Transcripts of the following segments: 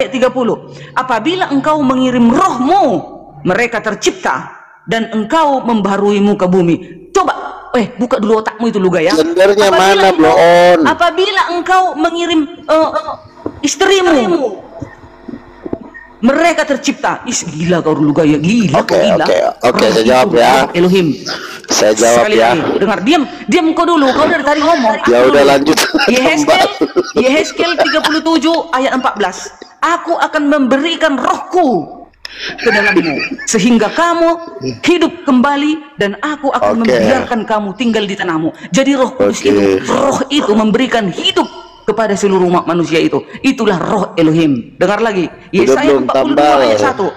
ayat 30. Apabila engkau mengirim rohmu, mereka tercipta, dan engkau membaharui muka bumi. Coba buka dulu otakmu itu Luga ya. Gendernya mana bloon? Apabila engkau mengirim istrimu, mereka tercipta. Gila kau Luga ya, gila. Oke, saya jawab ya. Elohim. Saya jawab sekali ya. Lagi. Dengar, diam kau dulu. Kau dari tadi ngomong. Ya udah lanjut. Yehezkel 37 ayat 14. Aku akan memberikan rohku ke dalammu sehingga kamu hidup kembali, dan aku akan membiarkan kamu tinggal di tanahmu. Jadi Roh Kudus itu memberikan hidup kepada seluruh umat manusia itu. Itulah roh Elohim. Dengar lagi, Yesaya 42 ayat 1.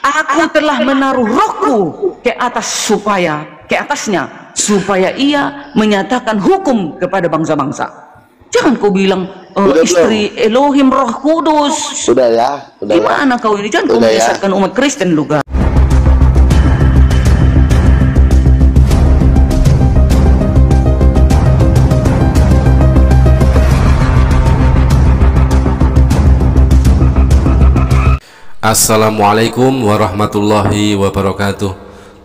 Aku telah menaruh rohku ke atasnya supaya ia menyatakan hukum kepada bangsa-bangsa. Jangan kau bilang istri Elohim Roh Kudus. Sudah ya. Gimana kau ini? Jangan kau menyesatkan umat Kristen Luga. Assalamualaikum warahmatullahi wabarakatuh.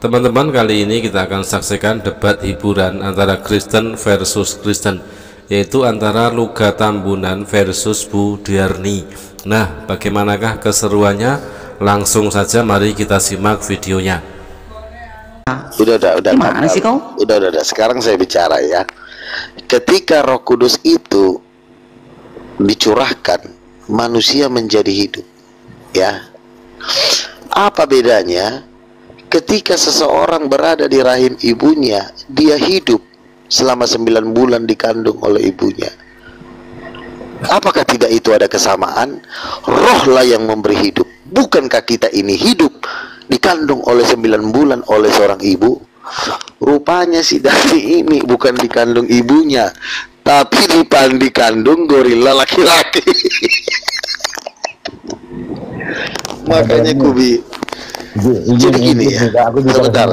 Teman-teman, kali ini kita akan saksikan debat hiburan antara Kristen versus Kristen, yaitu antara Luga Tambunan versus Budiarni. Nah, bagaimanakah keseruannya? Langsung saja mari kita simak videonya. Udah. Gimana sih kau? Udah. Sekarang saya bicara ya. Ketika Roh Kudus itu dicurahkan, manusia menjadi hidup. Ya, apa bedanya ketika seseorang berada di rahim ibunya, dia hidup selama 9 bulan dikandung oleh ibunya? Apakah tidak itu ada kesamaan? Rohlah yang memberi hidup. Bukankah kita ini hidup dikandung oleh 9 bulan oleh seorang ibu? Rupanya si Dani ini bukan dikandung ibunya, tapi dikandung gorila laki-laki. Makanya Kubi, jadi gini ya, sebentar,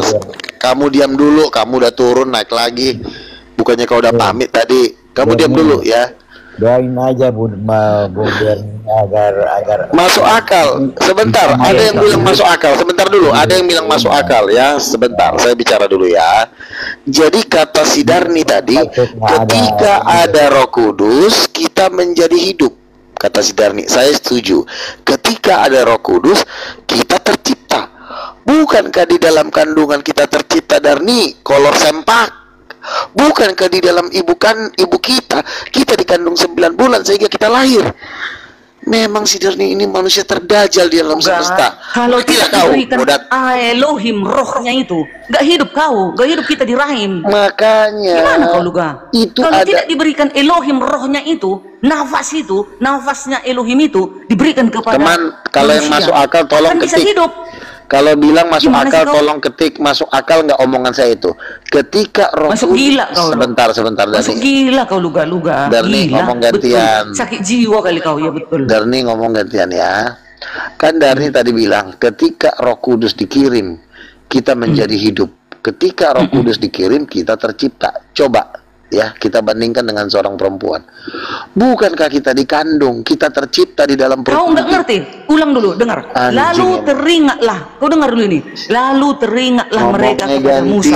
kamu diam dulu, kamu udah turun naik lagi, bukannya kau udah pamit tadi, kamu diam dulu ya. Doain aja agar masuk akal. Sebentar, ada yang bilang masuk akal. Sebentar dulu, ada yang bilang masuk akal ya. Sebentar, saya bicara dulu ya. Jadi kata si Darni tadi, ketika ada Roh Kudus, kita menjadi hidup. Kata si Darni, saya setuju. Ketika ada Roh Kudus, kita tercipta. Bukankah di dalam kandungan kita tercipta, Darni? Kolor sempak. Bukankah di dalam ibu kita dikandung 9 bulan sehingga kita lahir? Memang si Darni ini manusia terdajal di alam semesta. Kalau tidak diberikan Elohim rohnya itu, nggak hidup kita di rahim. Makanya gimana kau Luga? Kalau tidak diberikan Elohim rohnya itu, nafasnya Elohim itu diberikan kepada teman. Kalau yang masuk akal tolong ketik. Bisa hidup. Kalau bilang masuk akal tolong ketik. Masuk akal nggak omongan saya itu? Ketika Roh masuk gila kau. Sebentar masuk gila kau Luga. Darni ngomong gantian. Betul. Sakit jiwa kali kau ya, betul. Darni ngomong gantian ya. Kan Darni tadi bilang ketika Roh Kudus dikirim kita menjadi hidup. Ketika Roh Kudus dikirim kita tercipta. Coba ya, kita bandingkan dengan seorang perempuan. Bukankah kita dikandung, kita tercipta di dalam perut? Kau nggak ngerti? Ulang dulu, dengar. Lalu teringatlah, kau dengar dulu ini. Lalu teringatlah mereka kepada Musa,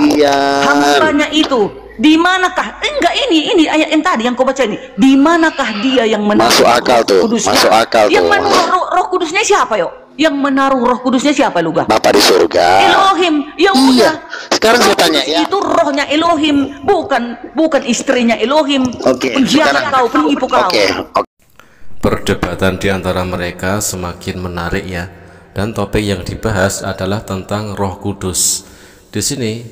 hambanya itu. Di manakah? Enggak, ini ayat yang tadi yang kau baca ini. Di manakah dia yang menaruh masuk akal Roh Kudusnya? Masuk akal yang menaruh Roh Kudusnya siapa yo? Yang menaruh Roh Kudusnya siapa Luga? Bapa di surga. Elohim. Ya iya. Udah. Sekarang saya tanya ya. Itu rohnya Elohim, bukan istrinya Elohim. Penjilat kau, penipu kau. Perdebatan di antara mereka semakin menarik ya. Dan topik yang dibahas adalah tentang Roh Kudus. Di sini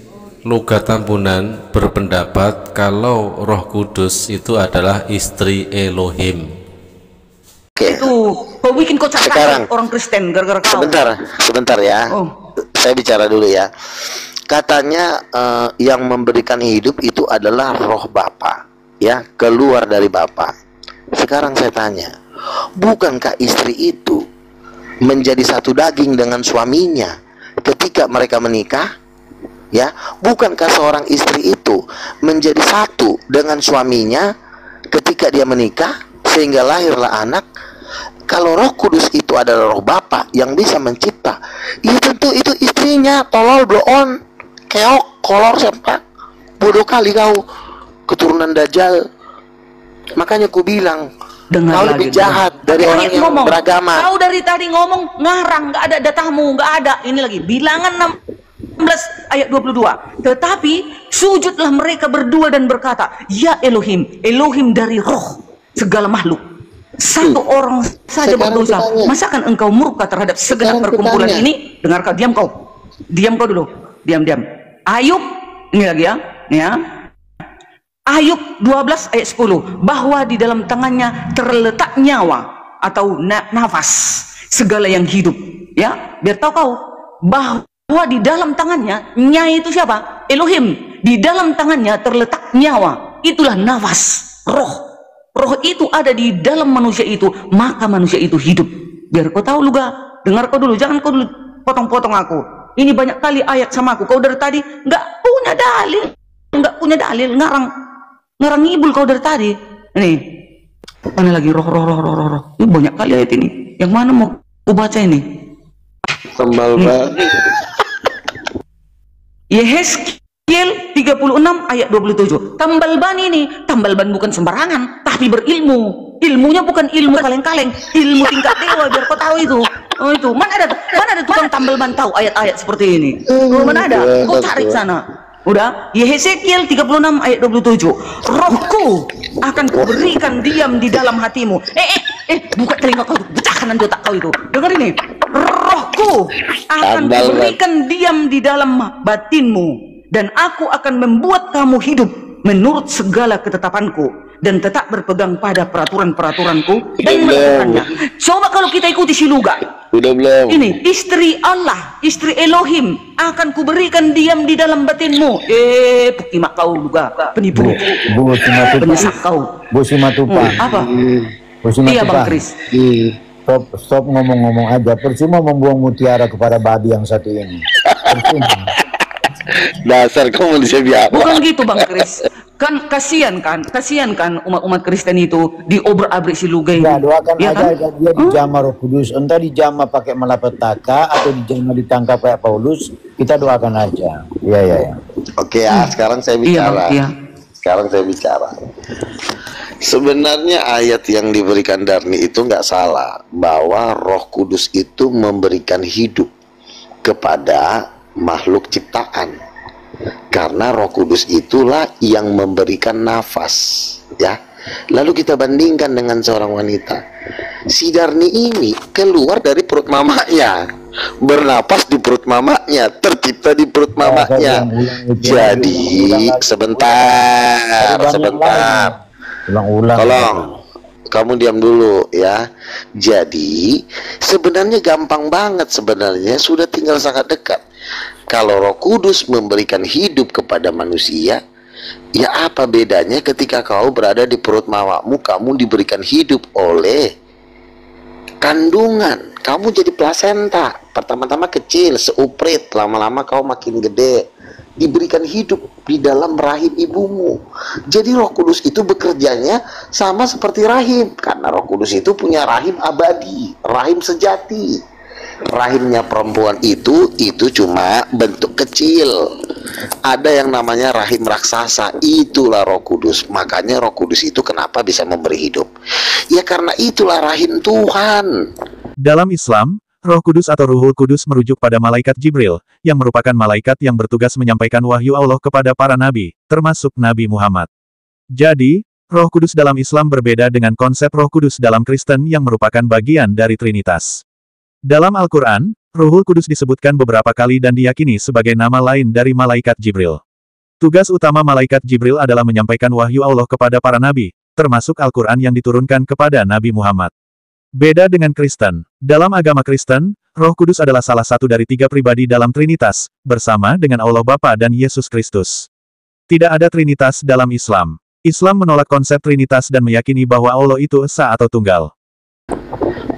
Luga Tambunan berpendapat kalau Roh Kudus itu adalah istri Elohim. Itu kau bikin kocak sekarang orang Kristen gara-gara kau. Sebentar ya. Saya bicara dulu ya. Katanya yang memberikan hidup itu adalah Roh Bapa, ya, keluar dari Bapa. Sekarang saya tanya, bukankah istri itu menjadi satu daging dengan suaminya ketika mereka menikah? Ya, bukankah seorang istri itu menjadi satu dengan suaminya ketika dia menikah sehingga lahirlah anak? Kalau Roh Kudus Kudus itu adalah roh Bapa yang bisa mencipta, ya tentu itu istrinya tolol, bloon, keok, kolor, sempak, bodoh kali kau, keturunan Dajjal. Makanya ku bilang Dengar kau lagi, lebih jahat dari Pakai orang ayat yang ngomong. beragama. Kau dari tadi ngomong ngarang, nggak ada datamu, nggak ada. Ini lagi bilangan 16 ayat 22. Tetapi sujudlah mereka berdua dan berkata, ya Elohim, Elohim dari roh segala makhluk. Satu orang saja Sekarang berdosa. kutanya. Masakan engkau murka terhadap segenap Sekarang perkumpulan kutanya. ini? Dengar kau, diam kau. Diam kau dulu. Diam. Ayub, ini lagi ya. Nih ya. Ayub 12 ayat 10, bahwa di dalam tangannya terletak nyawa atau nafas segala yang hidup, ya, biar tahu kau bahwa di dalam tangannya, nyai itu siapa? Elohim. Di dalam tangannya terletak nyawa, itulah nafas, roh. Roh itu ada di dalam manusia itu, maka manusia itu hidup. Biar kau tahu juga, dengar kau dulu, jangan kau dulu potong-potong aku. Ini banyak kali ayat sama aku, kau dari tadi nggak punya dalil, ngarang ngibul kau dari tadi. Ini mana lagi roh. Ini banyak kali ayat ini. Yang mana mau ku baca ini? Sembal banget. Yehezkiel 36 ayat 27. Tambal ban ini, tambal ban bukan sembarangan, tapi berilmu. Ilmunya bukan ilmu kaleng-kaleng, ilmu tingkat dewa, biar kau tahu itu. Oh itu, mana ada tukang tambal ban tahu ayat-ayat seperti ini? Oh, mana ada? Kau cari sana. Udah, Yehezkiel 36 ayat 27. Rohku akan kuberikan diam di dalam hatimu. Buka telinga kau, pecahkan nanti otak kau itu. Dengar ini. Rohku akan kuberikan diam di dalam batinmu, dan aku akan membuat kamu hidup menurut segala ketetapanku dan tetap berpegang pada peraturan-peraturanku dan melakukannya. Coba kalau kita ikuti Siluga. Udah belum? Ini istri Allah, istri Elohim akan kuberikan diam di dalam batinmu. Pukimak kau juga, penipu, Bu Simatupa. penyesak kau. Bu Simatupa. Apa? Bu Simatupa. Iya Bang Kris. Stop ngomong-ngomong aja. Percuma membuang mutiara kepada babi yang satu ini. Percuma. Dasar kau manusia biasa. Bukan gitu Bang Kris. Kan kasihan kan umat-umat Kristen itu diobrak-abrik Siluga ini. Ya, doakan Ya aja kan? dia dijamah Roh Kudus. Entah dijamah pakai malapetaka atau dijamah ditangkap kayak Paulus, kita doakan aja. Iya. Oke ya, sekarang saya Iya, bicara. Bang, iya. Sekarang saya bicara. Sebenarnya ayat yang diberikan Darni itu nggak salah, bahwa Roh Kudus itu memberikan hidup kepada makhluk ciptaan. Karena Roh Kudus itulah yang memberikan nafas, ya. Lalu kita bandingkan dengan seorang wanita. Si Darni ini keluar dari perut mamanya, bernapas di perut mamanya, tercipta di perut mamanya. Jadi sebentar. Ulang-ulang. Tolong kamu diam dulu ya. Jadi sebenarnya gampang banget, sebenarnya sudah tinggal sangat dekat. Kalau Roh Kudus memberikan hidup kepada manusia, ya apa bedanya ketika kau berada di perut mamamu, kamu diberikan hidup oleh kandungan, kamu jadi plasenta. Pertama-tama kecil, seuprit, lama-lama kau makin gede, diberikan hidup di dalam rahim ibumu. Jadi Roh Kudus itu bekerjanya sama seperti rahim, karena Roh Kudus itu punya rahim abadi, rahim sejati. Rahimnya perempuan itu cuma bentuk kecil. Ada yang namanya rahim raksasa, itulah Roh Kudus. Makanya Roh Kudus itu kenapa bisa memberi hidup? Ya karena itulah rahim Tuhan. Dalam Islam, Roh Kudus atau Ruhul Kudus merujuk pada malaikat Jibril, yang merupakan malaikat yang bertugas menyampaikan wahyu Allah kepada para nabi, termasuk Nabi Muhammad. Jadi, Roh Kudus dalam Islam berbeda dengan konsep Roh Kudus dalam Kristen yang merupakan bagian dari Trinitas. Dalam Al-Quran, Ruhul Kudus disebutkan beberapa kali dan diyakini sebagai nama lain dari malaikat Jibril. Tugas utama malaikat Jibril adalah menyampaikan wahyu Allah kepada para nabi, termasuk Al-Quran yang diturunkan kepada Nabi Muhammad. Beda dengan Kristen, dalam agama Kristen, Roh Kudus adalah salah satu dari 3 pribadi dalam Trinitas, bersama dengan Allah Bapa dan Yesus Kristus. Tidak ada Trinitas dalam Islam. Islam menolak konsep Trinitas dan meyakini bahwa Allah itu esa atau tunggal.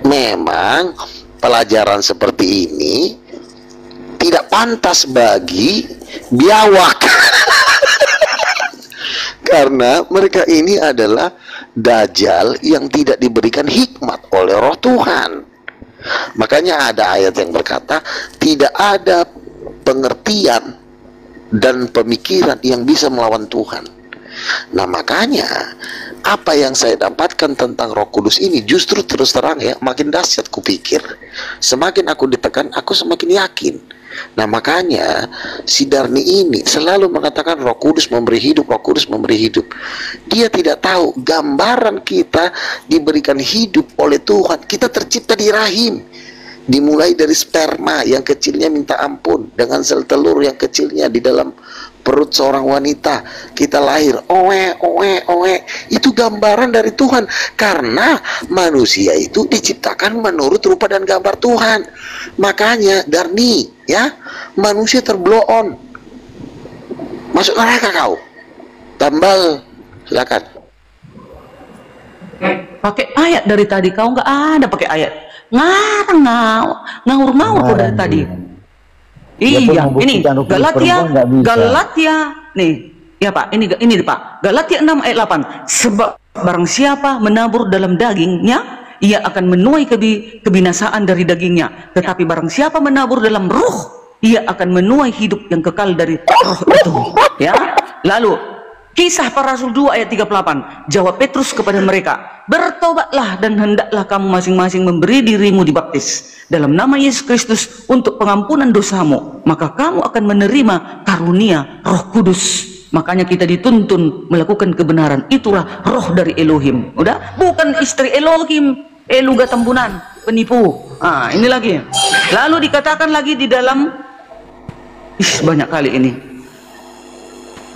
Memang pelajaran seperti ini tidak pantas bagi biawak. Karena mereka ini adalah Dajjal yang tidak diberikan hikmat oleh Roh Tuhan. Makanya ada ayat yang berkata tidak ada pengertian dan pemikiran yang bisa melawan Tuhan. Nah makanya apa yang saya dapatkan tentang Roh Kudus ini justru terus terang ya, makin dahsyat kupikir. Semakin aku ditekan, aku semakin yakin. Nah makanya si Darni ini selalu mengatakan Roh Kudus memberi hidup, Roh Kudus memberi hidup. Dia tidak tahu gambaran kita diberikan hidup oleh Tuhan. Kita tercipta di rahim, dimulai dari sperma yang kecilnya minta ampun, dengan sel telur yang kecilnya di dalam perut seorang wanita, kita lahir, itu gambaran dari Tuhan. Karena manusia itu diciptakan menurut rupa dan gambar Tuhan. Makanya Darni ya, manusia terblow on, masuk neraka kau. Tambal, silakan. Pakai ayat dari tadi, kau nggak ada pakai ayat. Ngarang ngawur dari tadi. Iya, ini Galatia nih. Ya Pak, ini Pak. Galatia 6 ayat 8. Sebab barang siapa menabur dalam dagingnya, ia akan menuai kebinasaan dari dagingnya. Tetapi barang siapa menabur dalam roh, ia akan menuai hidup yang kekal dari roh itu. Ya. Lalu Kisah Para Rasul 2 ayat 38. Jawab Petrus kepada mereka, bertobatlah dan hendaklah kamu masing-masing memberi dirimu dibaptis dalam nama Yesus Kristus untuk pengampunan dosamu, maka kamu akan menerima karunia Roh Kudus. Makanya kita dituntun melakukan kebenaran. Itulah roh dari Elohim. Udah, bukan istri Elohim, Eluga Tambunan, penipu. Ini lagi. Lalu dikatakan lagi di dalam banyak kali ini.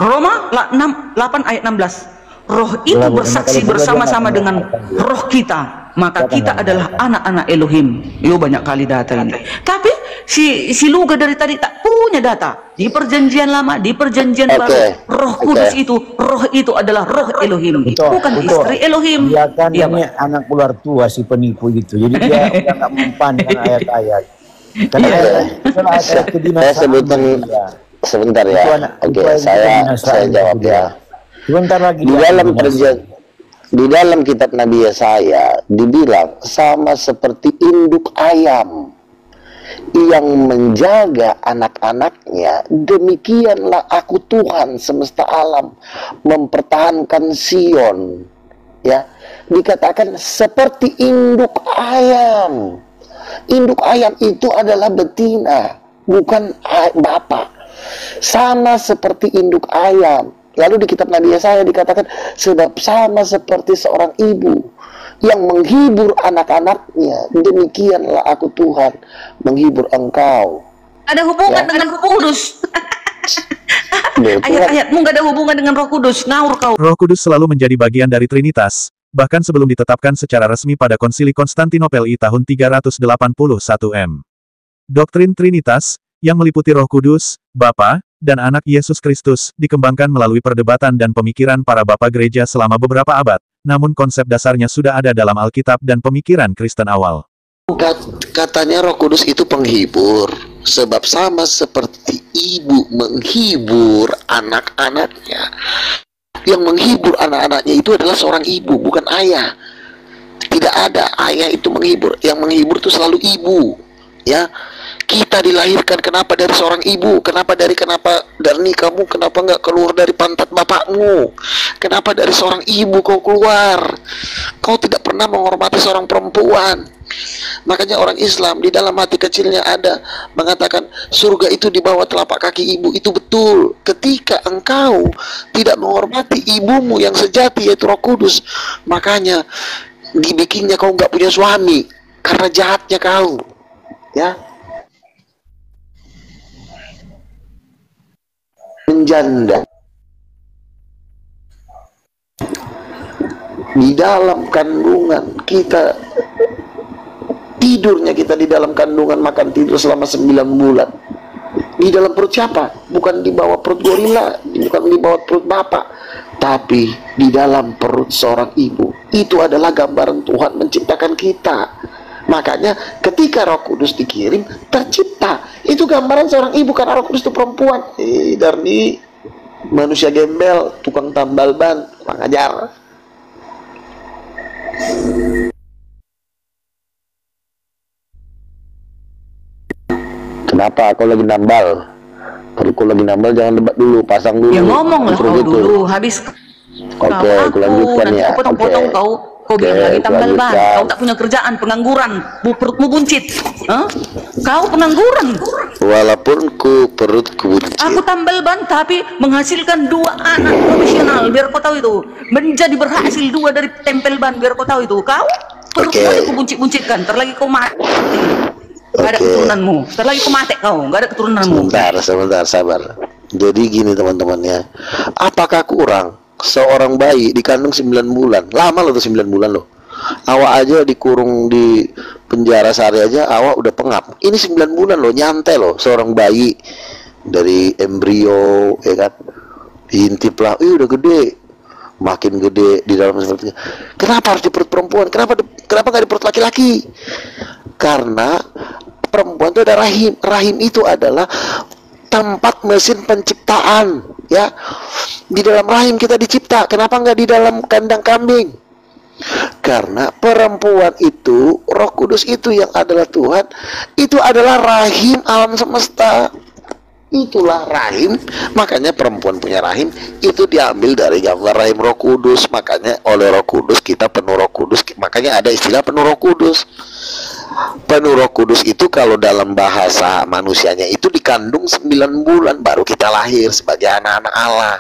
Roma 8 ayat 16. Roh itu bersaksi bersama-sama dengan roh kita, maka kita adalah anak-anak Elohim. Yo, banyak kali data ini. Tapi si Luga dari tadi tak punya data. Di perjanjian lama, di perjanjian baru, Roh Kudus roh itu adalah roh Elohim, bukan istri Elohim. Dia kan ini anak ular tua si penipu itu. Jadi dia udah nggak mempan dengan ayat-ayat. Karena ayat-ayat saya sebutkan sebentar ya. Saya jawab ya. Sebentar lagi. Di dalam kitab Nabi Yesaya dibilang sama seperti induk ayam yang menjaga anak-anaknya, demikianlah aku Tuhan semesta alam mempertahankan Sion. Ya, dikatakan seperti induk ayam. Induk ayam itu adalah betina, bukan bapak. Sama seperti induk ayam. Lalu di kitab Nabi Yesaya dikatakan sebab sama seperti seorang ibu yang menghibur anak-anaknya, demikianlah aku Tuhan menghibur engkau. Ada hubungan dengan Roh Kudus. Ayat-ayatmu gak ada hubungan dengan Roh Kudus. Ngawur kau. Roh Kudus selalu menjadi bagian dari Trinitas, bahkan sebelum ditetapkan secara resmi pada Konsili Konstantinopel I tahun 381 m. Doktrin Trinitas, yang meliputi Roh Kudus, Bapa, dan Anak Yesus Kristus, dikembangkan melalui perdebatan dan pemikiran para bapa gereja selama beberapa abad, namun konsep dasarnya sudah ada dalam Alkitab dan pemikiran Kristen awal. Katanya Roh Kudus itu penghibur, sebab sama seperti ibu menghibur anak-anaknya. Yang menghibur anak-anaknya itu adalah seorang ibu, bukan ayah. Tidak ada ayah itu menghibur. Yang menghibur itu selalu ibu. Ya, kita dilahirkan kenapa dari seorang ibu? Kenapa dari kamu kenapa nggak keluar dari pantat bapakmu? Kenapa dari seorang ibu kau keluar? Kau tidak pernah menghormati seorang perempuan. Makanya orang Islam di dalam hati kecilnya ada mengatakan surga itu di bawah telapak kaki ibu. Itu betul. Ketika engkau tidak menghormati ibumu yang sejati yaitu Roh Kudus, makanya dibikinnya kau nggak punya suami karena jahatnya kau. Ya, menjanda di dalam kandungan kita, tidurnya kita di dalam kandungan, makan tidur selama 9 bulan di dalam perut siapa? Bukan di bawah perut gorila, bukan di bawah perut bapak, tapi di dalam perut seorang ibu. Itu adalah gambaran Tuhan menciptakan kita. Makanya ketika Roh Kudus dikirim, tercipta. Itu gambaran seorang ibu, karena Roh Kudus itu perempuan. Darni manusia gembel, tukang tambal ban, kurang ajar. Kenapa kau lagi nambal? Kalau kau lagi nambal jangan debat dulu, pasang dulu. Ya ngomong lah kau gitu. dulu, habis Oke, aku lanjutkan nanti ya. aku potong-potong Oke. kau bilang lagi tambal ban. lanjutkan. Kau tak punya kerjaan, pengangguran, perutmu buncit. Hah? Kau pengangguran. Walaupun perutku buncit. Aku tambal ban tapi menghasilkan 2 anak profesional, biar kau tahu itu. Menjadi berhasil 2 dari tempel ban, biar kau tahu itu. Kau perutmu Oke. aku buncit-buncitkan, terlagi kau mati. Gak ada Oke. keturunanmu, terlagi kau mati kau, gak ada keturunanmu. Sebentar, sabar. Jadi gini teman-teman ya. Apakah kurang seorang bayi dikandung 9 bulan? Lama loh tuh 9 bulan loh. Awak aja dikurung di penjara sehari aja, awak udah pengap. Ini 9 bulan loh, nyantai loh seorang bayi dari embrio, ya kan? Diintip lah, udah gede, makin gede di dalam seperti. Kenapa harus di perut perempuan? Kenapa nggak di perut laki-laki? Karena perempuan itu ada rahim. Rahim itu adalah tempat mesin penciptaan, ya. Di dalam rahim kita dicipta. Kenapa nggak di dalam kandang kambing? Karena perempuan itu, Roh Kudus itu yang adalah Tuhan, itu adalah rahim alam semesta. Itulah rahim. Makanya perempuan punya rahim itu diambil dari gambar rahim Roh Kudus. Makanya oleh Roh Kudus kita penuh Roh Kudus. Makanya ada istilah penuh Roh Kudus. Penuh Roh Kudus itu kalau dalam bahasa manusianya itu dikandung 9 bulan baru kita lahir sebagai anak-anak Allah.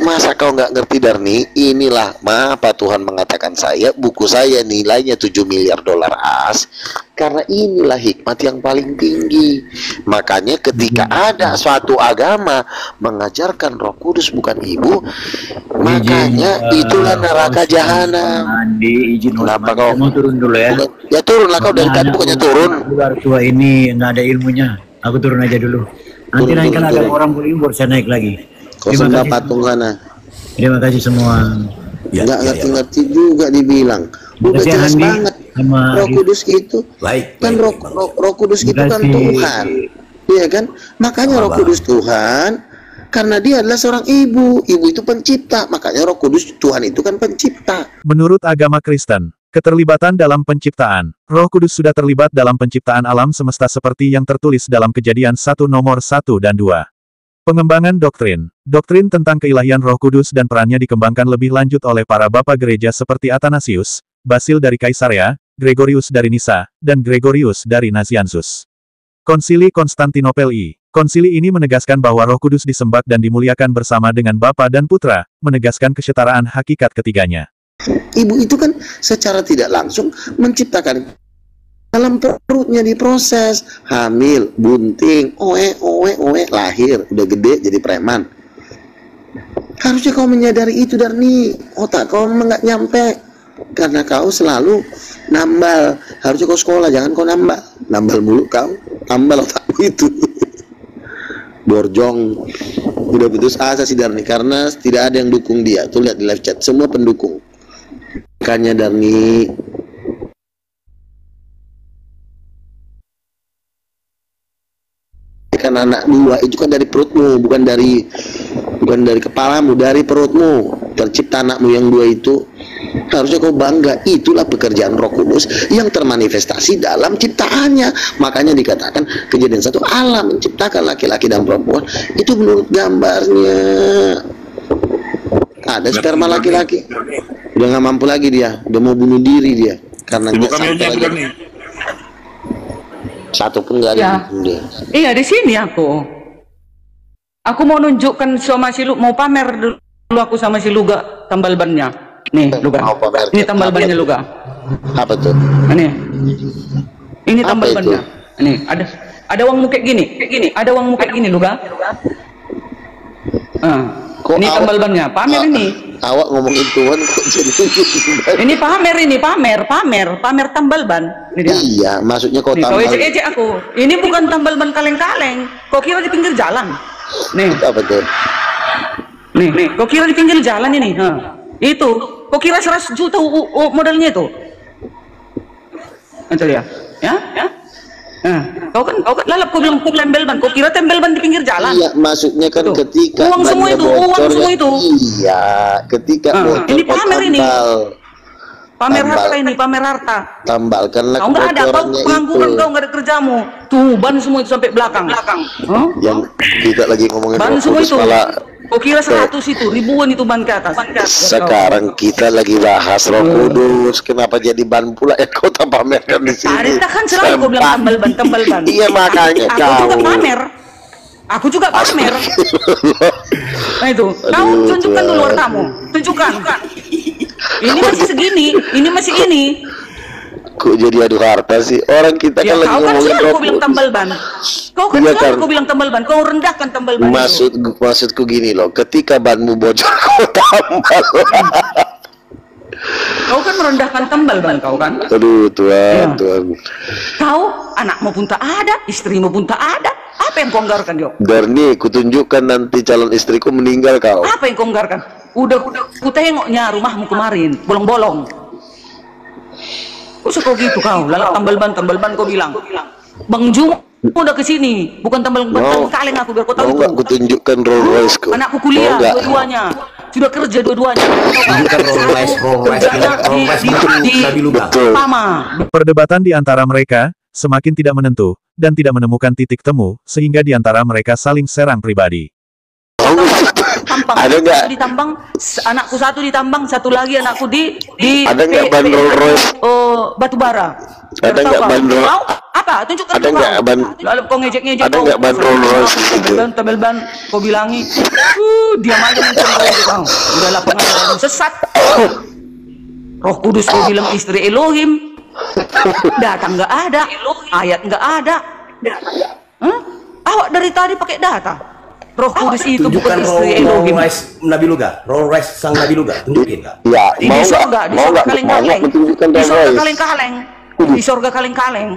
Masa kau nggak ngerti, Darni? Inilah mengapa Tuhan mengatakan buku saya nilainya 7 miliar dolar AS, karena inilah hikmat yang paling tinggi. Makanya ketika ada suatu agama mengajarkan Roh Kudus bukan ibu, makanya itulah neraka jahanam. Andi, izin Kenapa kau mau turun dulu ya? Ya turunlah kau dari tadi, bukannya turun. Luar tua ini nggak ada ilmunya. Aku turun aja dulu. Nanti Turun, naik kan turun, ada turun. orang berimu baru saya naik lagi. Kau Terima sembah kasih. patung sana. Terima kasih semua. Nggak ngerti-ngerti juga dibilang. Udah Makasih, jelas Andi, banget. sama Roh Arif. Kudus itu kan Roh Kudus itu kan Makasih. Tuhan, iya kan? Makanya Roh Kudus Tuhan, karena dia adalah seorang ibu. Ibu itu pencipta, makanya Roh Kudus Tuhan itu kan pencipta. Menurut agama Kristen, keterlibatan dalam penciptaan, Roh Kudus sudah terlibat dalam penciptaan alam semesta seperti yang tertulis dalam Kejadian 1 nomor 1 dan 2. Pengembangan doktrin. Doktrin tentang keilahian Roh Kudus dan perannya dikembangkan lebih lanjut oleh para bapa gereja seperti Athanasius, Basil dari Kaisarea, Gregorius dari Nisa, dan Gregorius dari Nazianzus. Konsili Konstantinopel I. Konsili ini menegaskan bahwa Roh Kudus disembah dan dimuliakan bersama dengan Bapa dan Putra, menegaskan kesetaraan hakikat ketiganya. Ibu itu kan secara tidak langsung menciptakan dalam perutnya, diproses, hamil, bunting, oe, lahir, udah gede jadi preman. Harusnya kau menyadari itu, Darni. Otak kau nggak nyampe karena kau selalu nambal. Harusnya kau sekolah, jangan kau nambal mulu kau, nambal otakmu itu. Borjong, udah putus asa si Darni karena tidak ada yang dukung dia. Tuh lihat di live chat, semua pendukung. Makanya Darni, kan anak 2 itu kan dari perutmu, bukan dari kepalamu, dari perutmu tercipta anakmu yang 2 itu. Harusnya kau bangga. Itulah pekerjaan Roh Kudus yang termanifestasi dalam ciptaannya. Makanya dikatakan Kejadian 1 Allah menciptakan laki-laki dan perempuan itu menurut gambarnya. Ada sperma laki-laki, udah nggak mampu lagi dia, udah mau bunuh diri dia karena dia sampai lagi. Satu pun nggak ada Ya. dia. Iya, di sini aku. Aku mau nunjukkan sama si Lu, mau pamer dulu aku sama si Luga tambal bannya. Nih, Luga. Mau pamer Ini ke- tambal apa bannya itu? Luga. Apa tuh? Ini. Ini Apa tambal itu? bannya. Ini ada uang muka gini, kayak gini. Ada uang muka gini, Luga. Kok Ini awak- tambal bannya. Pamer ini. Awak ngomongin Tuhan kok jadi Ini pamer tambal ban. Ini dia. Iya, maksudnya kau Nih, kau tambal ejek-ejek aku. Ini bukan tambal ban kaleng-kaleng. Kau kira di pinggir jalan. Nih, apa tuh? nih, kau kira di pinggir jalan ini. Itu, kau kira 100 juta modalnya itu. Nanti lihat, ya. Kau kan lalap kau bilang tembel ban. Kau kira tembel ban di pinggir jalan. Iya, maksudnya kan Tuh. ketika Uang semua bannya itu, uang bocornya- semua itu. Iya, ketika bocor ini kau pamer ini. tambal. Pamer harta ini, pamer harta. Tambalkanlah Kau nggak ada, kau kebocorannya pengangguran, itu. kau nggak ada kerjamu. Tuh, ban semua itu sampai belakang. Yang kita lagi ngomongin Ban Roh semua Kudus itu. malah Kau kira 100 itu, ribuan itu ban ke atas. sekarang kita lagi bahas Roh Kudus. Kenapa jadi ban pula yang kau tak pamerkan di sini? Tadi kan selalu kau bilang tambal ban. Iya makanya Aku kau. juga pamer. Aku juga pamer. Nah itu, kau tunjukkan dulu hartamu. Tunjukkan. Ini masih segini, ini masih ini. Kok jadi adu harta sih? Orang kita Ya, kan lagi kau kan ngomongin selalu Roh kau bilang Kudus. tambal ban. Kau kan Iya, selalu kan. kau bilang tambal ban. Kau rendahkan tambal ban. Maksudku gini loh, ketika banmu bocor kau tambal. Kau kan merendahkan tambal ban kau kan. Aduh Tuhan, Ya. Tuhan. Kau anakmu pun tak ada, istrimu pun tak ada. Apa yang kau anggarkan, Jo? Darni, kutunjukkan nanti calon istriku meninggal kau. Apa yang kau anggarkan? Udah ku tengoknya rumahmu kemarin, bolong-bolong. Kok kau gitu kau? Lalap tambal ban kau bilang. Bang Jum udah kesini, bukan tambal ban kaleng aku biar kau tahu Mau nggak itu. kutunjukkan Rolls Royce ku? Anakku kuliah Mau nggak? dua-duanya, sudah kerja dua-duanya. Bukan Rolls Royce di Nabi Luga. Betul. Pama. Perdebatan di antara mereka semakin tidak menentu dan tidak menemukan titik temu, sehingga di antara mereka saling serang pribadi. Tampang. Ada nggak? Satu ditambang, anakku satu ditambang, satu lagi anakku di Ada nggak ban Rolls Royce? batu bara. Ada nggak ban Rolls? Kau apa? Tunjukkan Ada kau. nggak ban? Lalu kau ngejek-ngejek. Ada kau. nggak ban Rolls Royce gitu? Tabel ban, kau bilangi. Diam aja mencuri kau. Udahlah pengajaran sesat. Roh Kudus kau bilang istri Elohim. Data nggak ada, ayat nggak ada. Hah? Awak dari tadi pakai data. Roh Kudus itu bukan Tunjukkan istri Rolls Elohim. Royce Nabi Luga. Rolls Royce sang Nabi Luga. Tunjukin nggak? Ya, Di mau surga, di mau surga nggak kaleng-kaleng. kutunjukkan Di Rolls surga Royce? kaleng-kaleng. Di surga kaleng-kaleng.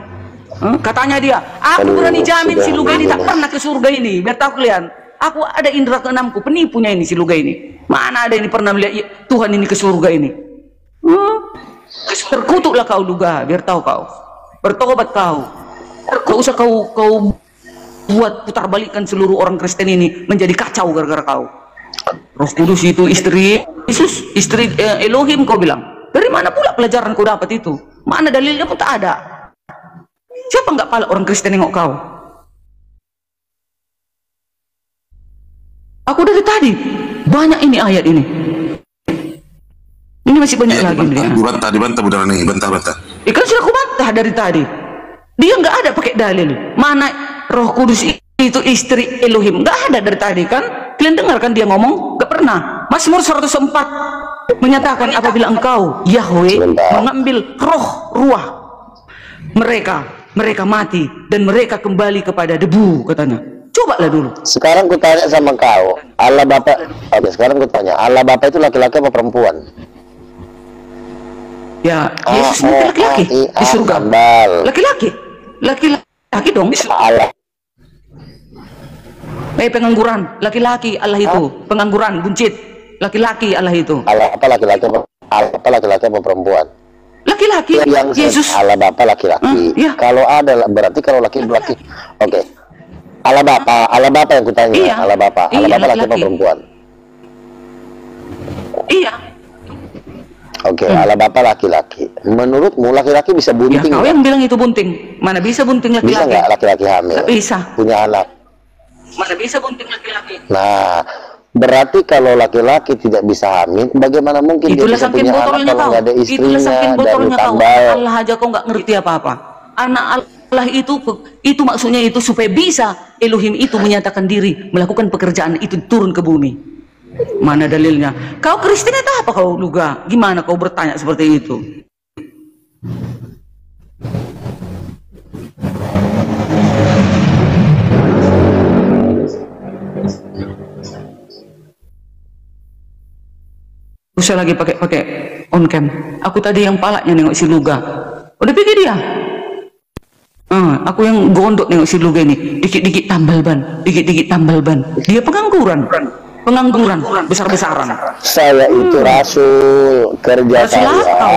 Katanya dia, aku Aduh, berani jamin si sudah, Luga ini tak sudah. pernah ke surga ini. Biar tahu kalian. Aku ada indera keenamku, penipunya ini si Luga ini. Mana ada ini pernah melihat Tuhan ini ke surga ini? Terkutuklah kau Luga, biar tahu kau. Bertobat kau. Gak usah kau buat putar balikan seluruh orang Kristen ini menjadi kacau gara-gara kau. Roh Kudus itu istri Yesus, istri Elohim kau bilang. Dari mana pula pelajaran kau dapat itu? Mana dalilnya pun tak ada. Siapa nggak pala orang Kristen nengok kau? Aku dari tadi banyak ini ayat ini. Ini masih banyak lagi nih. Dibantah budara nih, bentar. Ikan sudah aku bantah dari tadi. Dia nggak ada pakai dalil. Mana Roh Kudus itu istri Elohim? Nggak ada dari tadi kan? Kalian dengar kan dia ngomong? Nggak pernah. Mazmur 104 menyatakan apabila engkau Yahweh mengambil ruah mereka mati dan mereka kembali kepada debu katanya. Cobalah dulu. Sekarang ku tanya sama kau, Allah Bapa. Oke, sekarang ku tanya, Allah Bapa itu laki-laki apa perempuan? Ya, Yesus nanti laki-laki di surga. Laki-laki dong. Allah. Pengangguran, laki-laki Allah itu. Pengangguran, buncit, laki-laki Allah itu. Allah apa laki-laki apa perempuan? Laki-laki. Yang Yesus. Allah Bapa laki-laki. Ya. Kalau ada berarti kalau laki-laki. Oke. Allah Bapa yang kutanya. Iya. Allah Bapa Iya, laki apa laki-laki. perempuan? Iya. Oke, Allah Bapa laki-laki. Menurutmu laki-laki bisa Ya bunting kau nggak? yang bilang itu bunting. Mana bisa bunting Bisa laki-laki? nggak laki-laki hamil? Nggak bisa. Punya anak. Mana bisa bunting laki-laki? Nah, berarti kalau laki-laki tidak bisa hamil, bagaimana mungkin dia Itulah bisa saking punya anak botolnya kalau kau. nggak ada Itulah istrinya saking dan botolnya kau. tambal? Allah aja kau nggak ngerti apa-apa. Anak Allah itu maksudnya itu supaya bisa Elohim itu menyatakan diri melakukan pekerjaan itu turun ke bumi. Mana dalilnya? Kau Kristen itu apa kau Luga? Gimana kau bertanya seperti itu? Usah lagi pakai on cam. Aku tadi yang palaknya nengok si Luga. Udah pikir dia. Aku yang gondok nengok si Luga ini. Dikit-dikit tambal ban, dikit-dikit tambal ban. Dia pengangguran besar-besaran. Saya itu rasul, kerja Rasul apa saya kau?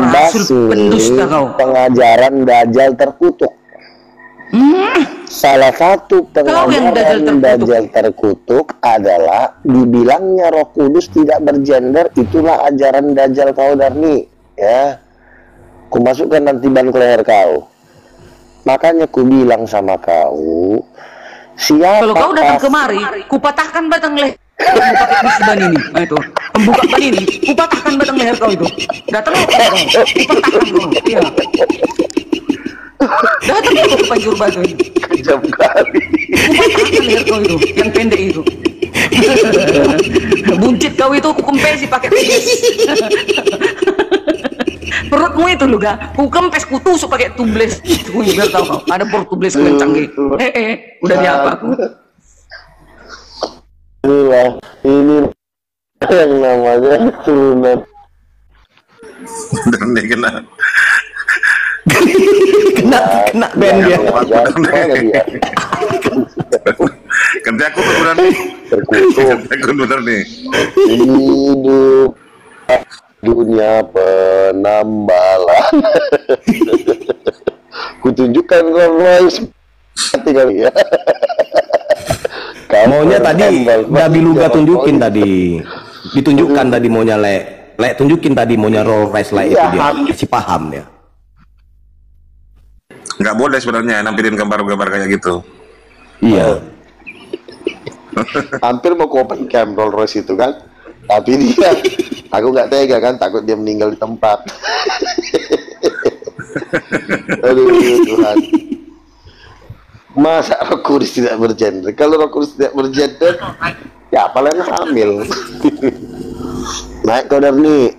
Rasul pendusta membasmi kau. pengajaran Dajjal terkutuk. Salah satu yang Dajjal pengajaran terkutuk. Dajjal terkutuk adalah dibilangnya Roh Kudus tidak bergender. Itulah ajaran Dajjal kau Darni. ya, ku masukkan nanti ban ke leher kau. Makanya ku bilang sama kau, siapa Kalau kau datang kemari, kupatahkan batang leher kamu pakai besi ban ini. Nah, itu pembuka ban ini, kupatahkan batang leher kau itu. Datang kau, kupatahkan kau. Iya. Datang kau ke Panjur Batu ini. kejam kali. Kupatahkan leher kau itu, yang pendek itu. Buncit kau itu ku kempesi pakai tubles. Perutmu itu lu ga, ku kempes, ku tusuk pakai tubles. Biar tahu kau, ada perut tubles kencang gitu. Udah diapa aku. Ini yang namanya turunan. Bener nih kena band dia. kerja aku tuh bener nih. Kerja aku bener nih. Hidup dunia penambalan. Kutunjukkan Rolls kali ya. Maunya tadi Nabi Luga tunjukin tadi. Ditunjukkan tadi maunya Le tunjukin tadi maunya Rolls Royce itu dia. Si paham ya. Nggak boleh sebenarnya nampilin gambar-gambar kayak gitu. Iya. Hampir mau open cam Rolls Royce itu kan, tapi dia, aku nggak tega kan, takut dia meninggal di tempat. Aduh Tuhan, masa Roh Kudus tidak bergender? Kalau Roh Kudus tidak bergender, ya paling hamil. Naik kau dari nih,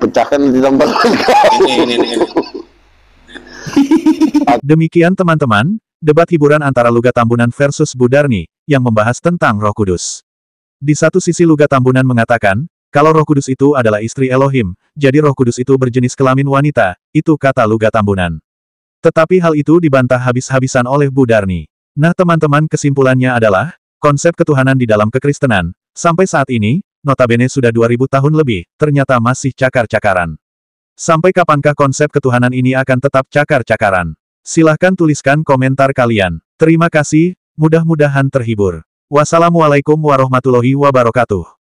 pecahkan di tempat kau. Ini. Demikian teman-teman, debat hiburan antara Luga Tambunan versus Budarni, yang membahas tentang Roh Kudus. Di satu sisi Luga Tambunan mengatakan, kalau Roh Kudus itu adalah istri Elohim, jadi Roh Kudus itu berjenis kelamin wanita, itu kata Luga Tambunan. Tetapi hal itu dibantah habis-habisan oleh Budarni. Nah teman-teman, kesimpulannya adalah, konsep ketuhanan di dalam kekristenan, sampai saat ini, notabene sudah 2000 tahun lebih, ternyata masih cakar-cakaran. Sampai kapankah konsep ketuhanan ini akan tetap cakar-cakaran? Silahkan tuliskan komentar kalian. Terima kasih, mudah-mudahan terhibur. Wassalamualaikum warahmatullahi wabarakatuh.